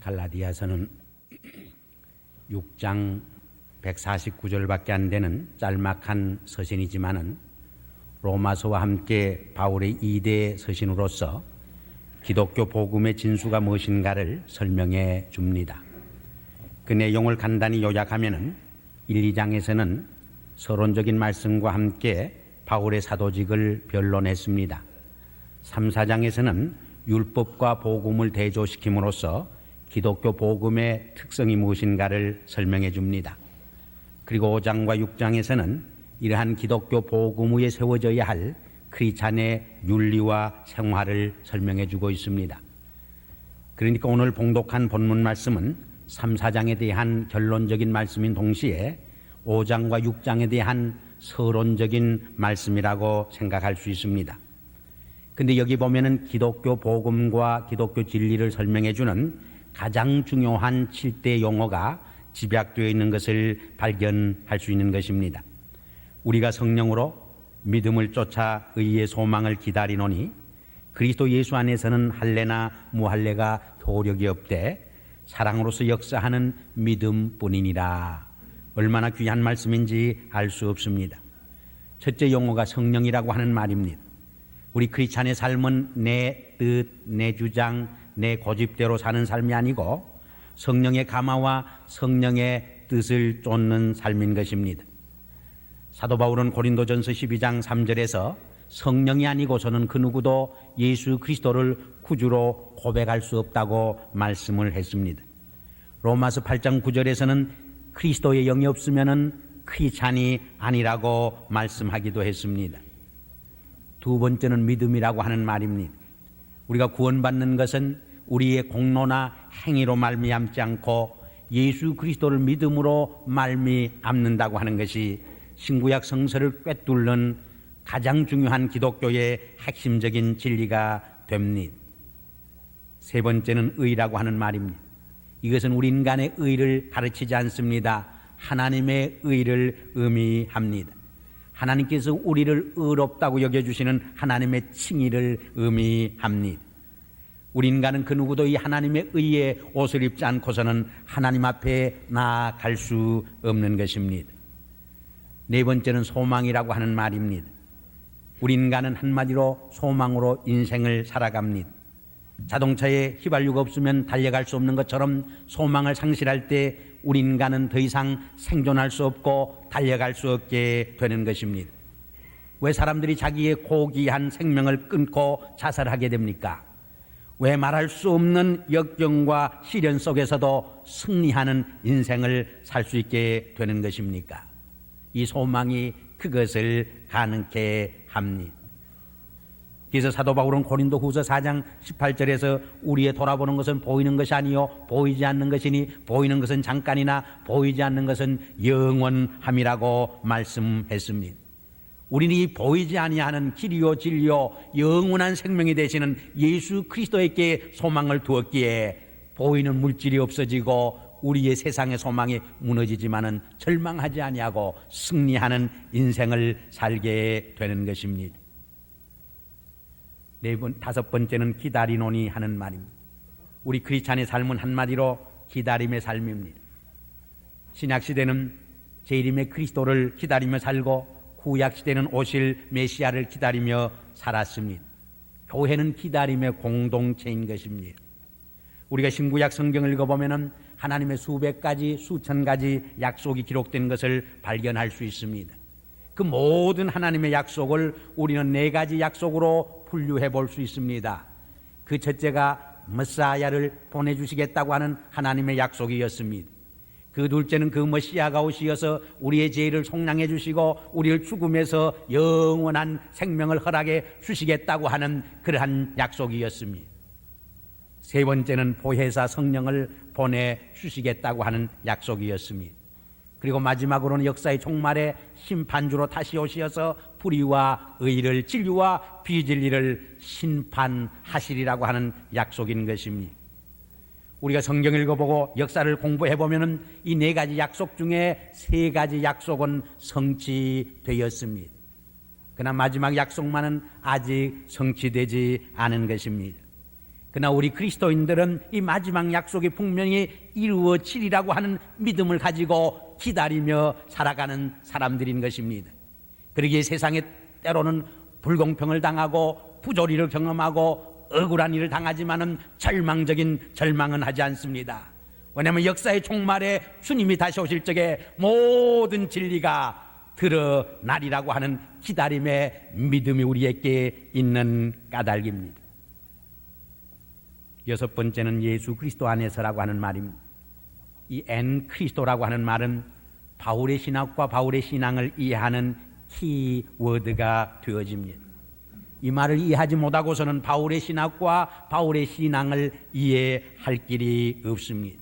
갈라디아서는 6장 149절밖에 안 되는 짤막한 서신이지만은 로마서와 함께 바울의 2대 서신으로서 기독교 복음의 진수가 무엇인가를 설명해 줍니다. 그 내용을 간단히 요약하면은 1, 2장에서는 서론적인 말씀과 함께 바울의 사도직을 변론했습니다. 3, 4장에서는 율법과 복음을 대조시킴으로써 기독교 복음의 특성이 무엇인가를 설명해 줍니다. 그리고 5장과 6장에서는 이러한 기독교 복음 위에 세워져야 할 크리스찬의 윤리와 생활을 설명해 주고 있습니다. 그러니까 오늘 봉독한 본문 말씀은 3, 4장에 대한 결론적인 말씀인 동시에 5장과 6장에 대한 서론적인 말씀이라고 생각할 수 있습니다. 근데 여기 보면은 기독교 복음과 기독교 진리를 설명해 주는 가장 중요한 7대 용어가 집약되어 있는 것을 발견할 수 있는 것입니다. 우리가 성령으로 믿음을 쫓아 의의 소망을 기다리노니 그리스도 예수 안에서는 할례나 무할례가 효력이 없되 사랑으로서 역사하는 믿음뿐이니라. 얼마나 귀한 말씀인지 알 수 없습니다. 첫째 용어가 성령이라고 하는 말입니다. 우리 크리스찬의 삶은 내 뜻, 내 주장, 내 고집대로 사는 삶이 아니고 성령의 감화와 성령의 뜻을 쫓는 삶인 것입니다. 사도 바울은 고린도전서 12장 3절에서 성령이 아니고서는 그 누구도 예수 그리스도를 구주로 고백할 수 없다고 말씀을 했습니다. 로마서 8장 9절에서는 그리스도의 영이 없으면은 크리스찬이 아니라고 말씀하기도 했습니다. 두 번째는 믿음이라고 하는 말입니다. 우리가 구원받는 것은 우리의 공로나 행위로 말미암지 않고 예수 그리스도를 믿음으로 말미암는다고 하는 것이 신구약 성서를 꿰뚫는 가장 중요한 기독교의 핵심적인 진리가 됩니다. 세 번째는 의라고 하는 말입니다. 이것은 우리 인간의 의를 가르치지 않습니다. 하나님의 의를 의미합니다. 하나님께서 우리를 의롭다고 여겨주시는 하나님의 칭의를 의미합니다. 우리 인간은 그 누구도 이 하나님의 의의 옷을 입지 않고서는 하나님 앞에 나아갈 수 없는 것입니다. 네 번째는 소망이라고 하는 말입니다. 우리 인간은 한마디로 소망으로 인생을 살아갑니다. 자동차에 휘발유가 없으면 달려갈 수 없는 것처럼 소망을 상실할 때 우리 인간은 더 이상 생존할 수 없고 달려갈 수 없게 되는 것입니다. 왜 사람들이 자기의 고귀한 생명을 끊고 자살하게 됩니까? 왜 말할 수 없는 역경과 시련 속에서도 승리하는 인생을 살 수 있게 되는 것입니까? 이 소망이 그것을 가능케 합니다. 그래서 사도 바울은 고린도후서 4장 18절에서 우리의 돌아보는 것은 보이는 것이 아니요 보이지 않는 것이니 보이는 것은 잠깐이나 보이지 않는 것은 영원함이라고 말씀했습니다. 우리는 이 보이지 아니하는 길이요 진리요 영원한 생명이 되시는 예수 그리스도에게 소망을 두었기에 보이는 물질이 없어지고 우리의 세상의 소망이 무너지지만은 절망하지 아니하고 승리하는 인생을 살게 되는 것입니다. 다섯 번째는 기다리노니 하는 말입니다. 우리 크리스찬의 삶은 한마디로 기다림의 삶입니다. 신약시대는 재림의 그리스도를 기다리며 살고 구약시대는 오실 메시아를 기다리며 살았습니다. 교회는 기다림의 공동체인 것입니다. 우리가 신구약 성경을 읽어보면 하나님의 수백 가지 수천 가지 약속이 기록된 것을 발견할 수 있습니다. 그 모든 하나님의 약속을 우리는 네 가지 약속으로 분류해 볼 수 있습니다. 그 첫째가 메시아를 보내주시겠다고 하는 하나님의 약속이었습니다. 그 둘째는 그 메시아가 오시어서 우리의 죄를 속량해 주시고 우리를 죽음에서 영원한 생명을 허락해 주시겠다고 하는 그러한 약속이었습니다. 세 번째는 보혜사 성령을 보내주시겠다고 하는 약속이었습니다. 그리고 마지막으로는 역사의 종말에 심판주로 다시 오시어서 불의와 의를 진리와 비진리를 심판하시리라고 하는 약속인 것입니다. 우리가 성경 읽어보고 역사를 공부해보면 이 네 가지 약속 중에 세 가지 약속은 성취되었습니다. 그러나 마지막 약속만은 아직 성취되지 않은 것입니다. 그러나 우리 그리스도인들은 이 마지막 약속이 분명히 이루어지리라고 하는 믿음을 가지고 기다리며 살아가는 사람들인 것입니다. 그러기에 세상에 때로는 불공평을 당하고 부조리를 경험하고 억울한 일을 당하지만은 절망적인 절망은 하지 않습니다. 왜냐하면 역사의 종말에 주님이 다시 오실 적에 모든 진리가 드러나리라고 하는 기다림의 믿음이 우리에게 있는 까닭입니다. 여섯 번째는 예수 그리스도 안에서라고 하는 말입니다. 이 엔 크리스토라고 하는 말은 바울의 신학과 바울의 신앙을 이해하는 키워드가 되어집니다. 이 말을 이해하지 못하고서는 바울의 신학과 바울의 신앙을 이해할 길이 없습니다.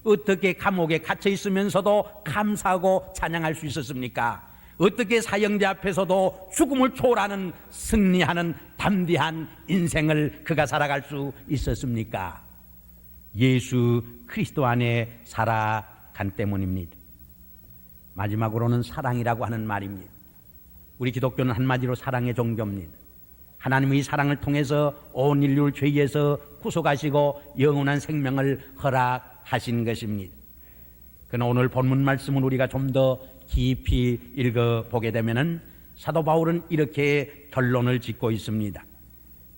어떻게 감옥에 갇혀 있으면서도 감사하고 찬양할 수 있었습니까? 어떻게 사형제 앞에서도 죽음을 초월하는 승리하는 담대한 인생을 그가 살아갈 수 있었습니까? 예수 그리스도 안에 살아간 때문입니다. 마지막으로는 사랑이라고 하는 말입니다. 우리 기독교는 한마디로 사랑의 종교입니다. 하나님의 사랑을 통해서 온 인류를 죄에서 구속하시고 영원한 생명을 허락하신 것입니다. 그러나 오늘 본문 말씀을 우리가 좀 더 깊이 읽어보게 되면은 사도 바울은 이렇게 결론을 짓고 있습니다.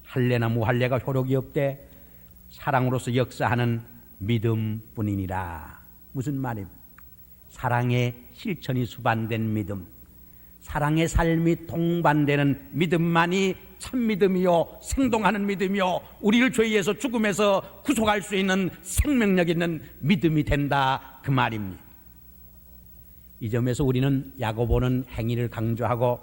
할례나 무할례가 효력이 없되 사랑으로서 역사하는 믿음뿐이니라. 무슨 말입니까? 사랑의 실천이 수반된 믿음, 사랑의 삶이 동반되는 믿음만이 참 믿음이요 생동하는 믿음이요 우리를 죄에서 죽음에서 구속할 수 있는 생명력 있는 믿음이 된다, 그 말입니다. 이 점에서 우리는 야고보는 행위를 강조하고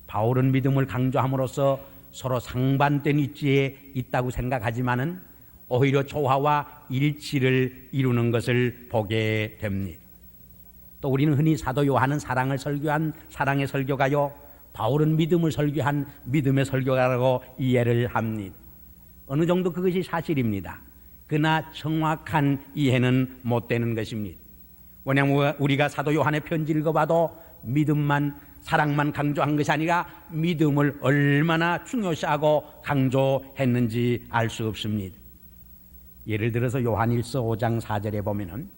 바울은 믿음을 강조함으로써 서로 상반된 위치에 있다고 생각하지만은 오히려 조화와 일치를 이루는 것을 보게 됩니다. 또 우리는 흔히 사도 요한은 사랑을 설교한 사랑의 설교가요, 바울은 믿음을 설교한 믿음의 설교가라고 이해를 합니다. 어느 정도 그것이 사실입니다. 그러나 정확한 이해는 못 되는 것입니다. 왜냐하면 우리가 사도 요한의 편지 읽어봐도 믿음만 사랑만 강조한 것이 아니라 믿음을 얼마나 중요시하고 강조했는지 알 수 없습니다. 예를 들어서 요한일서 5장 4절에 보면은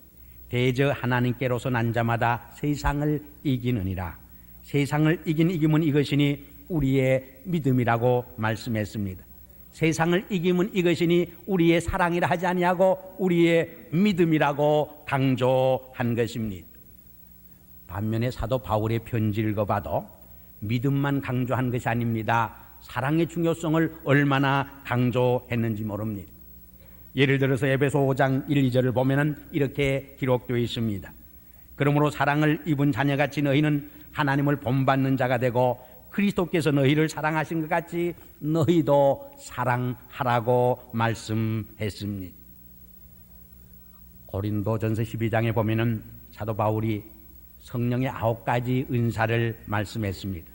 대저 하나님께로서 난 자마다 세상을 이기느니라. 세상을 이김은 이것이니 우리의 믿음이라고 말씀했습니다. 세상을 이김은 이것이니 우리의 사랑이라 하지 아니하고 우리의 믿음이라고 강조한 것입니다. 반면에 사도 바울의 편지 읽어봐도 믿음만 강조한 것이 아닙니다. 사랑의 중요성을 얼마나 강조했는지 모릅니다. 예를 들어서 에베소 5장 1, 2절을 보면은 이렇게 기록되어 있습니다. 그러므로 사랑을 입은 자녀같이 너희는 하나님을 본받는 자가 되고 그리스도께서 너희를 사랑하신 것 같이 너희도 사랑하라고 말씀했습니다. 고린도전서 12장에 보면은 사도 바울이 성령의 9가지 은사를 말씀했습니다.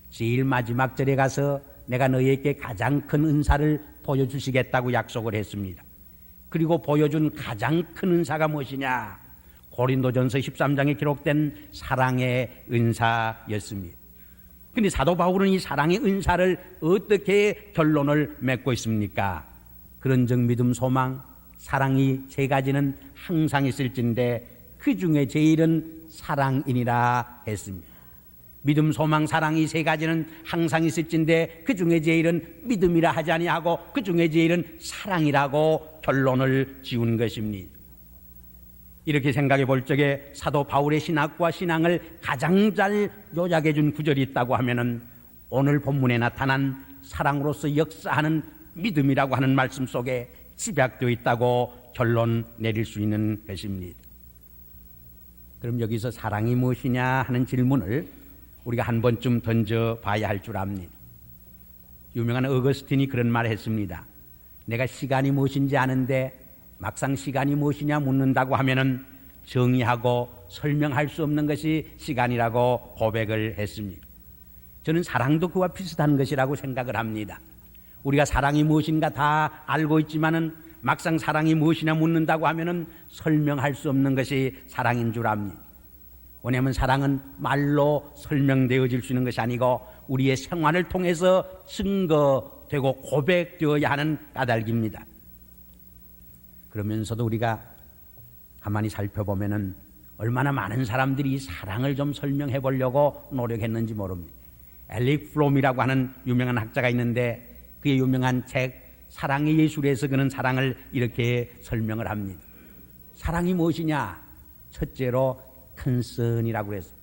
제일 마지막 절에 가서 내가 너희에게 가장 큰 은사를 보여주시겠다고 약속을 했습니다. 그리고 보여준 가장 큰 은사가 무엇이냐? 고린도전서 13장에 기록된 사랑의 은사였습니다. 그런데 사도 바울은 이 사랑의 은사를 어떻게 결론을 맺고 있습니까? 그런즉 믿음, 소망, 사랑이 세 가지는 항상 있을진데 그 중에 제일은 사랑이니라 했습니다. 믿음, 소망, 사랑이 세 가지는 항상 있을진데 그 중에 제일은 믿음이라 하지 아니하고 그 중에 제일은 사랑이라고 결론을 지은 것입니다. 이렇게 생각해 볼 적에 사도 바울의 신학과 신앙을 가장 잘 요약해 준 구절이 있다고 하면은 오늘 본문에 나타난 사랑으로서 역사하는 믿음이라고 하는 말씀 속에 집약되어 있다고 결론 내릴 수 있는 것입니다. 그럼 여기서 사랑이 무엇이냐 하는 질문을 우리가 한 번쯤 던져봐야 할 줄 압니다. 유명한 어거스틴이 그런 말을 했습니다. 내가 시간이 무엇인지 아는데 막상 시간이 무엇이냐 묻는다고 하면은 정의하고 설명할 수 없는 것이 시간이라고 고백을 했습니다. 저는 사랑도 그와 비슷한 것이라고 생각을 합니다. 우리가 사랑이 무엇인가 다 알고 있지만은 막상 사랑이 무엇이냐 묻는다고 하면은 설명할 수 없는 것이 사랑인 줄 압니다. 왜냐하면 사랑은 말로 설명되어질 수 있는 것이 아니고 우리의 생활을 통해서 증거 되고 고백되어야 하는 까닭입니다. 그러면서도 우리가 가만히 살펴보면은 얼마나 많은 사람들이 사랑을 좀 설명해 보려고 노력했는지 모릅니다. 엘릭 플롬이라고 하는 유명한 학자가 있는데 그의 유명한 책 사랑의 예술에서 그는 사랑을 이렇게 설명을 합니다. 사랑이 무엇이냐? 첫째로 컨선이라고 그랬어요.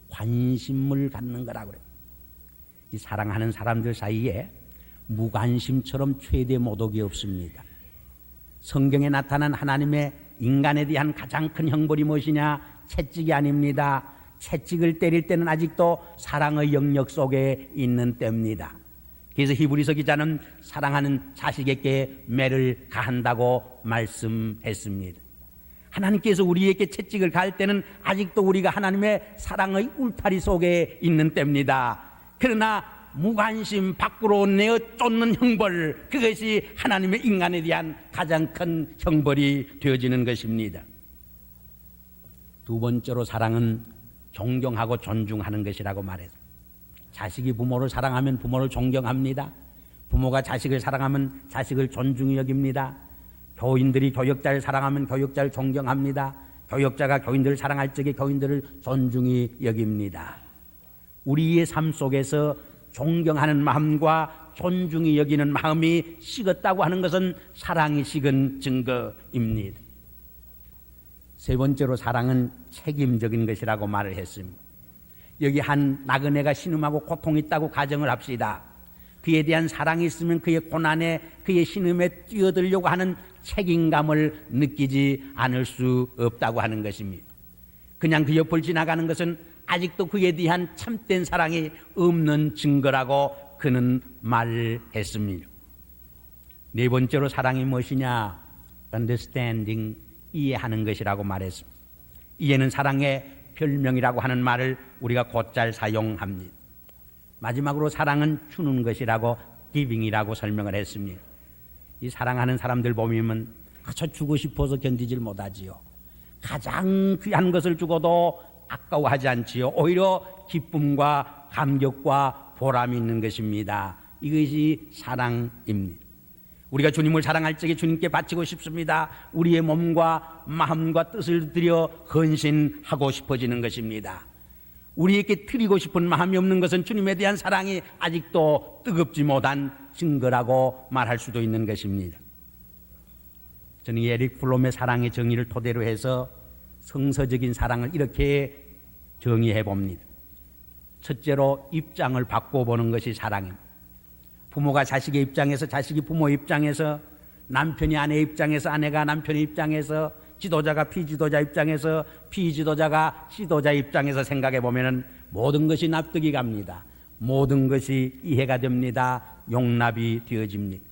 관심을 갖는 거라고 그래요. 이 사랑하는 사람들 사이에 무관심처럼 최대 모독이 없습니다. 성경에 나타난 하나님의 인간에 대한 가장 큰 형벌이 무엇이냐? 채찍이 아닙니다. 채찍을 때릴 때는 아직도 사랑의 영역 속에 있는 때입니다. 그래서 히브리서 기자는 사랑하는 자식에게 매를 가한다고 말씀했습니다. 하나님께서 우리에게 채찍을 가할 때는 아직도 우리가 하나님의 사랑의 울타리 속에 있는 때입니다. 그러나 무관심 밖으로 내어 쫓는 형벌, 그것이 하나님의 인간에 대한 가장 큰 형벌이 되어지는 것입니다. 두 번째로 사랑은 존경하고 존중하는 것이라고 말해서 자식이 부모를 사랑하면 부모를 존경합니다. 부모가 자식을 사랑하면 자식을 존중히 여깁니다. 교인들이 교역자를 사랑하면 교역자를 존경합니다. 교역자가 교인들을 사랑할 적에 교인들을 존중히 여깁니다. 우리의 삶 속에서 존경하는 마음과 존중히 여기는 마음이 식었다고 하는 것은 사랑이 식은 증거입니다. 세 번째로 사랑은 책임적인 것이라고 말을 했습니다. 여기 한 나그네가 신음하고 고통이 있다고 가정을 합시다. 그에 대한 사랑이 있으면 그의 고난에 그의 신음에 뛰어들려고 하는 책임감을 느끼지 않을 수 없다고 하는 것입니다. 그냥 그 옆을 지나가는 것은 아직도 그에 대한 참된 사랑이 없는 증거라고 그는 말을 했습니다. 네 번째로 사랑이 무엇이냐? understanding, 이해하는 것이라고 말했습니다. 이해는 사랑의 별명이라고 하는 말을 우리가 곧잘 사용합니다. 마지막으로 사랑은 주는 것이라고 giving이라고 설명을 했습니다. 이 사랑하는 사람들 보면 아주 주고 싶어서 견디질 못하지요. 가장 귀한 것을 주고도 아까워하지 않지요. 오히려 기쁨과 감격과 보람이 있는 것입니다. 이것이 사랑입니다. 우리가 주님을 사랑할 적에 주님께 바치고 싶습니다. 우리의 몸과 마음과 뜻을 들여 헌신하고 싶어지는 것입니다. 우리에게 드리고 싶은 마음이 없는 것은 주님에 대한 사랑이 아직도 뜨겁지 못한 증거라고 말할 수도 있는 것입니다. 저는 에릭 플롬의 사랑의 정의를 토대로 해서 성서적인 사랑을 이렇게 정의해 봅니다. 첫째로 입장을 바꿔보는 것이 사랑입니다. 부모가 자식의 입장에서, 자식이 부모의 입장에서, 남편이 아내의 입장에서, 아내가 남편의 입장에서, 지도자가 피지도자 입장에서, 피지도자가 지도자 입장에서 생각해 보면 모든 것이 납득이 갑니다. 모든 것이 이해가 됩니다. 용납이 되어집니다.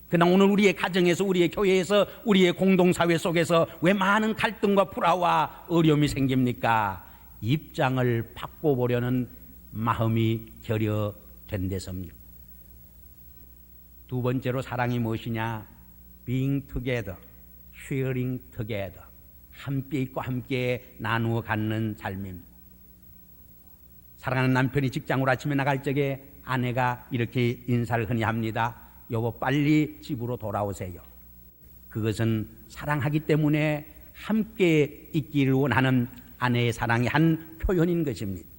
그러나 오늘 우리의 가정에서, 우리의 교회에서, 우리의 공동사회 속에서 왜 많은 갈등과 불화와 어려움이 생깁니까? 입장을 바꿔보려는 마음이 결여된 데서입니다. 두 번째로 사랑이 무엇이냐? being together, sharing together, 함께 있고 함께 나누어 갖는 삶입니다. 사랑하는 남편이 직장으로 아침에 나갈 적에 아내가 이렇게 인사를 흔히 합니다. 여보, 빨리 집으로 돌아오세요. 그것은 사랑하기 때문에 함께 있기를 원하는 아내의 사랑의 한 표현인 것입니다.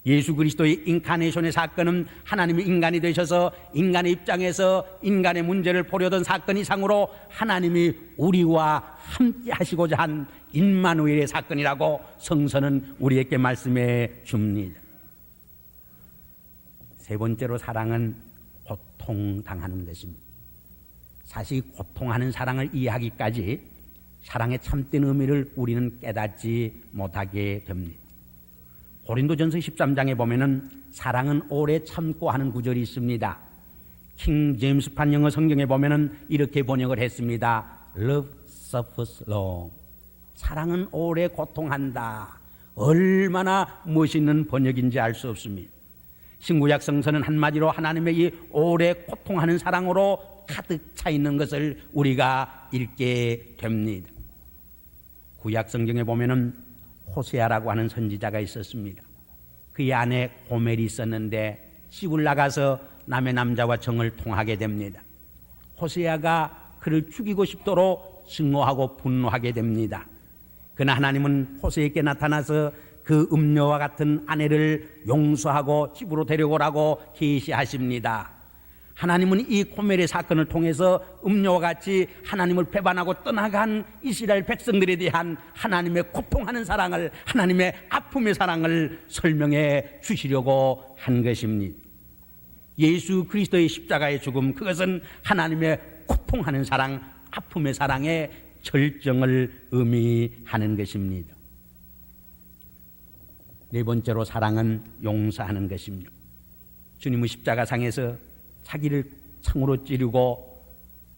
예수 그리스도의 인카네이션의 사건은 하나님이 인간이 되셔서 인간의 입장에서 인간의 문제를 보려던 사건 이상으로 하나님이 우리와 함께 하시고자 한 임마누엘의 사건이라고 성서는 우리에게 말씀해 줍니다. 세 번째로 사랑은 고통당하는 것입니다. 사실 고통하는 사랑을 이해하기까지 사랑의 참된 의미를 우리는 깨닫지 못하게 됩니다. 고린도전서 13장에 보면은 사랑은 오래 참고 하는 구절이 있습니다. 킹 제임스판 영어 성경에 보면은 이렇게 번역을 했습니다. Love suffers long. 사랑은 오래 고통한다. 얼마나 멋있는 번역인지 알 수 없습니다. 신구약 성서는 한마디로 하나님의 이 오래 고통하는 사랑으로 가득 차 있는 것을 우리가 읽게 됩니다. 구약 성경에 보면은 호세아라고 하는 선지자가 있었습니다. 그의 아내 고멜이 있었는데 시골 나가서 남의 남자와 정을 통하게 됩니다. 호세아가 그를 죽이고 싶도록 증오하고 분노하게 됩니다. 그러나 하나님은 호세에게 나타나서 그 음녀와 같은 아내를 용서하고 집으로 데려오라고 계시하십니다. 하나님은 이 고멜의 사건을 통해서 음녀와 같이 하나님을 배반하고 떠나간 이스라엘 백성들에 대한 하나님의 고통하는 사랑을, 하나님의 아픔의 사랑을 설명해 주시려고 한 것입니다. 예수 그리스도의 십자가의 죽음, 그것은 하나님의 고통하는 사랑, 아픔의 사랑의 절정을 의미하는 것입니다. 네 번째로 사랑은 용서하는 것입니다. 주님은 십자가상에서 자기를 창으로 찌르고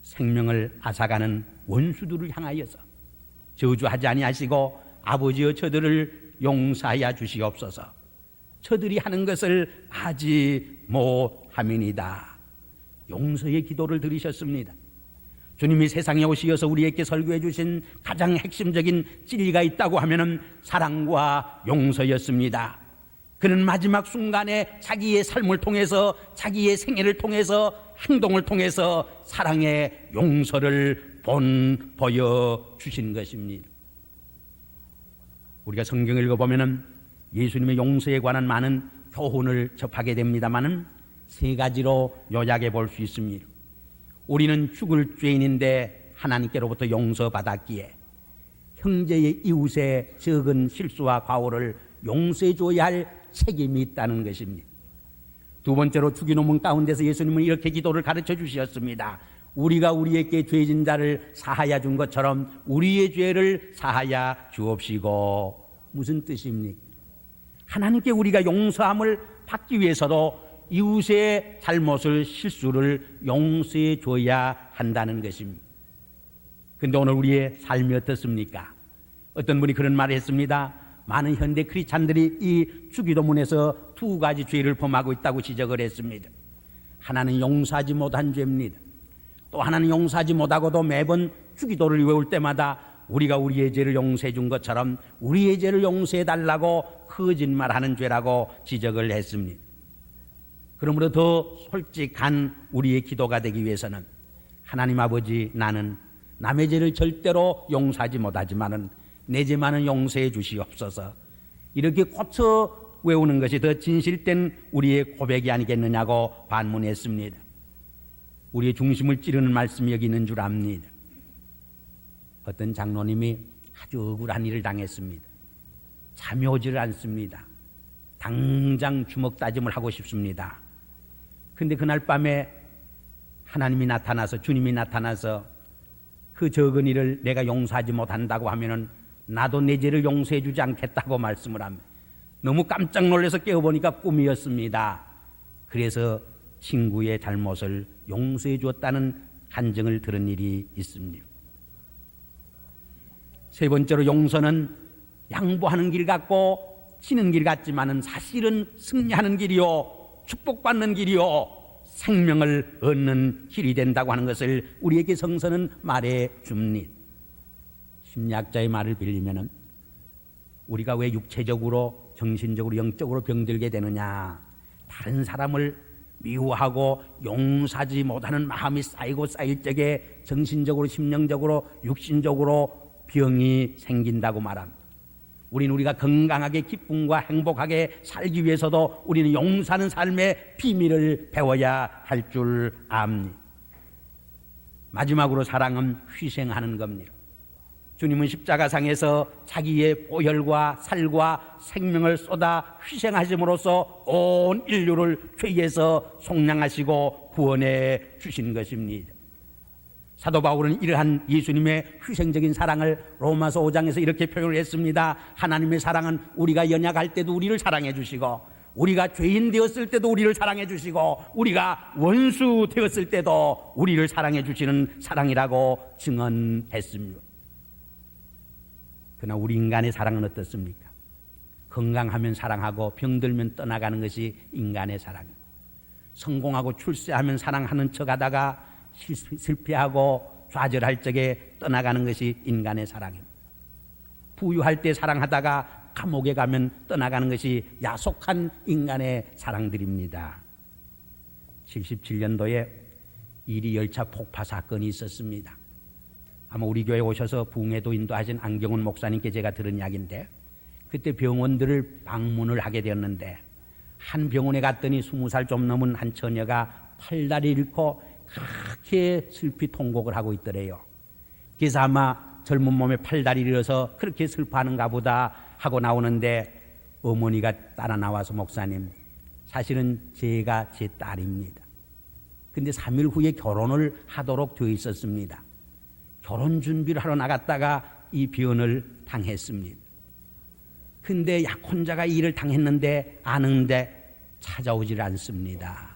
생명을 앗아가는 원수들을 향하여서 저주하지 아니하시고 아버지여 저들을 용서하여 주시옵소서, 저들이 하는 것을 하지 못함이니이다. 용서의 기도를 드리셨습니다. 주님이 세상에 오시어서 우리에게 설교해 주신 가장 핵심적인 진리가 있다고 하면은 사랑과 용서였습니다. 그는 마지막 순간에 자기의 삶을 통해서, 자기의 생애를 통해서, 행동을 통해서 사랑의 용서를 보여주신 것입니다. 우리가 성경을 읽어보면 예수님의 용서에 관한 많은 교훈을 접하게 됩니다마는 세 가지로 요약해 볼 수 있습니다. 우리는 죽을 죄인인데 하나님께로부터 용서받았기에 형제의 이웃의 적은 실수와 과오를 용서해 줘야 할 책임이 있다는 것입니다. 두 번째로 주기도문 가운데서 예수님은 이렇게 기도를 가르쳐 주셨습니다. 우리가 우리에게 죄진 자를 사하여 준 것처럼 우리의 죄를 사하여 주옵시고. 무슨 뜻입니까? 하나님께 우리가 용서함을 받기 위해서도 이웃의 잘못을, 실수를 용서해 줘야 한다는 것입니다. 그런데 오늘 우리의 삶이 어떻습니까? 어떤 분이 그런 말을 했습니다. 많은 현대 크리스찬들이 이 주기도문에서 두 가지 죄를 범하고 있다고 지적을 했습니다. 하나는 용서하지 못한 죄입니다. 또 하나는 용서하지 못하고도 매번 주기도를 외울 때마다 우리가 우리의 죄를 용서해 준 것처럼 우리의 죄를 용서해 달라고 거짓말하는 죄라고 지적을 했습니다. 그러므로 더 솔직한 우리의 기도가 되기 위해서는 하나님 아버지, 나는 남의 죄를 절대로 용서하지 못하지만은 내 죄만은 용서해 주시옵소서, 이렇게 고쳐 외우는 것이 더 진실된 우리의 고백이 아니겠느냐고 반문했습니다. 우리의 중심을 찌르는 말씀이 여기 있는 줄 압니다. 어떤 장로님이 아주 억울한 일을 당했습니다. 잠이 오지를 않습니다. 당장 주먹 다짐을 하고 싶습니다. 그런데 그날 밤에 하나님이 나타나서, 주님이 나타나서 그 적은 일을 내가 용서하지 못한다고 하면은 나도 내 죄를 용서해 주지 않겠다고 말씀을 합니다. 너무 깜짝 놀라서 깨어보니까 꿈이었습니다. 그래서 친구의 잘못을 용서해 주었다는 간증을 들은 일이 있습니다. 세 번째로, 용서는 양보하는 길 같고 지는 길 같지만은 사실은 승리하는 길이요, 축복받는 길이요, 생명을 얻는 길이 된다고 하는 것을 우리에게 성서는 말해 줍니다. 심리학자의 말을 빌리면은 우리가 왜 육체적으로, 정신적으로, 영적으로 병들게 되느냐, 다른 사람을 미워하고 용서하지 못하는 마음이 쌓이고 쌓일 적에 정신적으로, 심령적으로, 육신적으로 병이 생긴다고 말합니다. 우리가 건강하게 기쁨과 행복하게 살기 위해서도 우리는 용서하는 삶의 비밀을 배워야 할 줄 압니다. 마지막으로, 사랑은 희생하는 겁니다. 주님은 십자가상에서 자기의 보혈과 살과 생명을 쏟아 희생하심으로써 온 인류를 죄에서 속량하시고 구원해 주신 것입니다. 사도 바울은 이러한 예수님의 희생적인 사랑을 로마서 5장에서 이렇게 표현을 했습니다. 하나님의 사랑은 우리가 연약할 때도 우리를 사랑해 주시고, 우리가 죄인 되었을 때도 우리를 사랑해 주시고, 우리가 원수 되었을 때도 우리를 사랑해 주시는 사랑이라고 증언했습니다. 그러나 우리 인간의 사랑은 어떻습니까? 건강하면 사랑하고 병들면 떠나가는 것이 인간의 사랑입니다. 성공하고 출세하면 사랑하는 척하다가 실패하고 좌절할 적에 떠나가는 것이 인간의 사랑입니다. 부유할 때 사랑하다가 감옥에 가면 떠나가는 것이 야속한 인간의 사랑들입니다. 77년도에 이리 열차 폭파 사건이 있었습니다. 아마 우리 교회 오셔서 부흥회도 인도하신 안경훈 목사님께 제가 들은 이야기인데, 그때 병원들을 방문을 하게 되었는데 한 병원에 갔더니 20살 좀 넘은 한 처녀가 팔다리를 잃고 그렇게 슬피 통곡을 하고 있더래요. 그래서 아마 젊은 몸에 팔다리를 잃어서 그렇게 슬퍼하는가 보다 하고 나오는데, 어머니가 따라 나와서 목사님, 사실은 제가 제 딸입니다. 근데 3일 후에 결혼을 하도록 되어 있었습니다. 결혼 준비를 하러 나갔다가 이 변을 당했습니다. 근데 약혼자가 이 일을 당했는데 아는데 찾아오질 않습니다.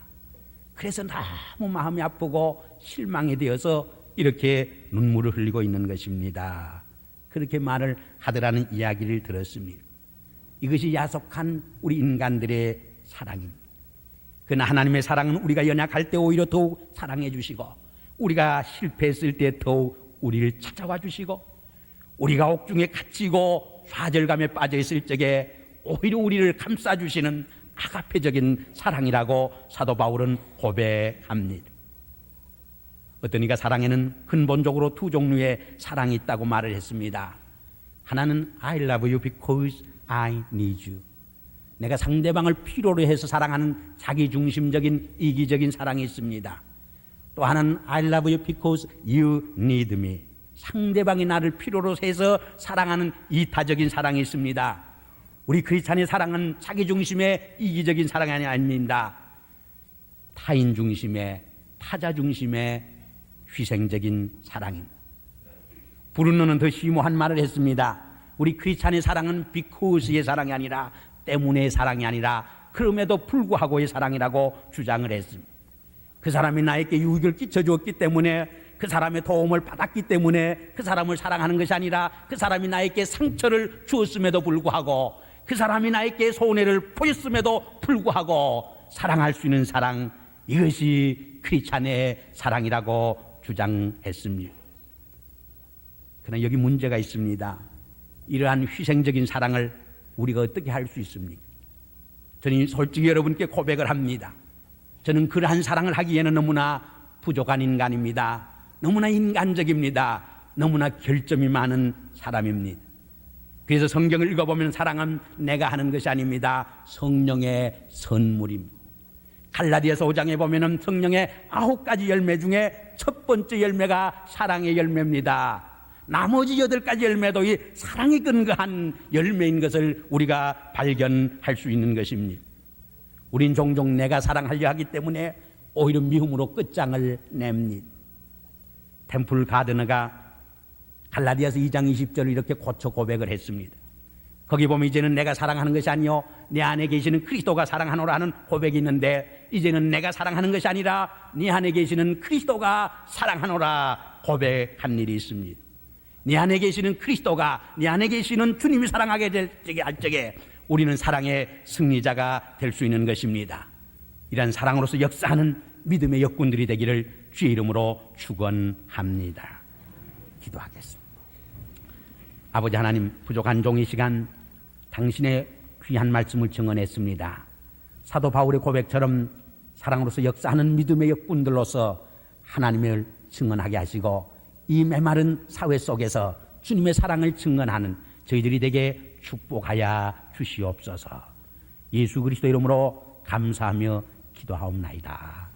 그래서 너무 마음이 아프고 실망이 되어서 이렇게 눈물을 흘리고 있는 것입니다. 그렇게 말을 하더라는 이야기를 들었습니다. 이것이 야속한 우리 인간들의 사랑입니다. 그러나 하나님의 사랑은 우리가 연약할 때 오히려 더욱 사랑해 주시고, 우리가 실패했을 때 더욱 우리를 찾아와 주시고, 우리가 옥중에 갇히고 좌절감에 빠져 있을 적에 오히려 우리를 감싸주시는 아가페적인 사랑이라고 사도 바울은 고백합니다. 어떤 이가 사랑에는 근본적으로 두 종류의 사랑이 있다고 말을 했습니다. 하나는 I love you because I need you. 내가 상대방을 필요로 해서 사랑하는 자기중심적인 이기적인 사랑이 있습니다. 또 하나는 I love you because you need me. 상대방이 나를 필요로 해서 사랑하는 이타적인 사랑이 있습니다. 우리 크리스찬의 사랑은 자기중심의 이기적인 사랑이 아닙니다. 타인 중심의, 타자 중심의 희생적인 사랑입니다. 브루노는 더 심오한 말을 했습니다. 우리 크리스찬의 사랑은 because의 사랑이 아니라, 때문의 사랑이 아니라 그럼에도 불구하고의 사랑이라고 주장을 했습니다. 그 사람이 나에게 유익을 끼쳐주었기 때문에, 그 사람의 도움을 받았기 때문에 그 사람을 사랑하는 것이 아니라, 그 사람이 나에게 상처를 주었음에도 불구하고, 그 사람이 나에게 손해를 보였음에도 불구하고 사랑할 수 있는 사랑, 이것이 크리스찬의 사랑이라고 주장했습니다. 그러나 여기 문제가 있습니다. 이러한 희생적인 사랑을 우리가 어떻게 할 수 있습니까? 저는 솔직히 여러분께 고백을 합니다. 저는 그러한 사랑을 하기에는 너무나 부족한 인간입니다. 너무나 인간적입니다. 너무나 결점이 많은 사람입니다. 그래서 성경을 읽어보면 사랑은 내가 하는 것이 아닙니다. 성령의 선물입니다. 갈라디아서 5장에 보면 성령의 9가지 열매 중에 첫 번째 열매가 사랑의 열매입니다. 나머지 8가지 열매도 이 사랑이 근거한 열매인 것을 우리가 발견할 수 있는 것입니다. 우린 종종 내가 사랑하려 하기 때문에 오히려 미움으로 끝장을 냅니다. 템플 가드너가 갈라디아서 2장 20절을 이렇게 고쳐 고백을 했습니다. 거기 보면 이제는 내가 사랑하는 것이 아니요 내 안에 계시는 그리스도가 사랑하노라 하는 고백이 있는데, 이제는 내가 사랑하는 것이 아니라 네 안에 계시는 그리스도가 사랑하노라 고백한 일이 있습니다. 네 안에 계시는 그리스도가, 네 안에 계시는 주님이 사랑하게 될 적에 우리는 사랑의 승리자가 될 수 있는 것입니다. 이러한 사랑으로서 역사하는 믿음의 역군들이 되기를 주의 이름으로 축원합니다. 기도하겠습니다. 아버지 하나님, 부족한 종이 시간 당신의 귀한 말씀을 증언했습니다. 사도 바울의 고백처럼 사랑으로서 역사하는 믿음의 역군들로서 하나님을 증언하게 하시고, 이 메마른 사회 속에서 주님의 사랑을 증언하는 저희들이 되게 축복하여 주시옵소서. 예수 그리스도 이름으로 감사하며 기도하옵나이다.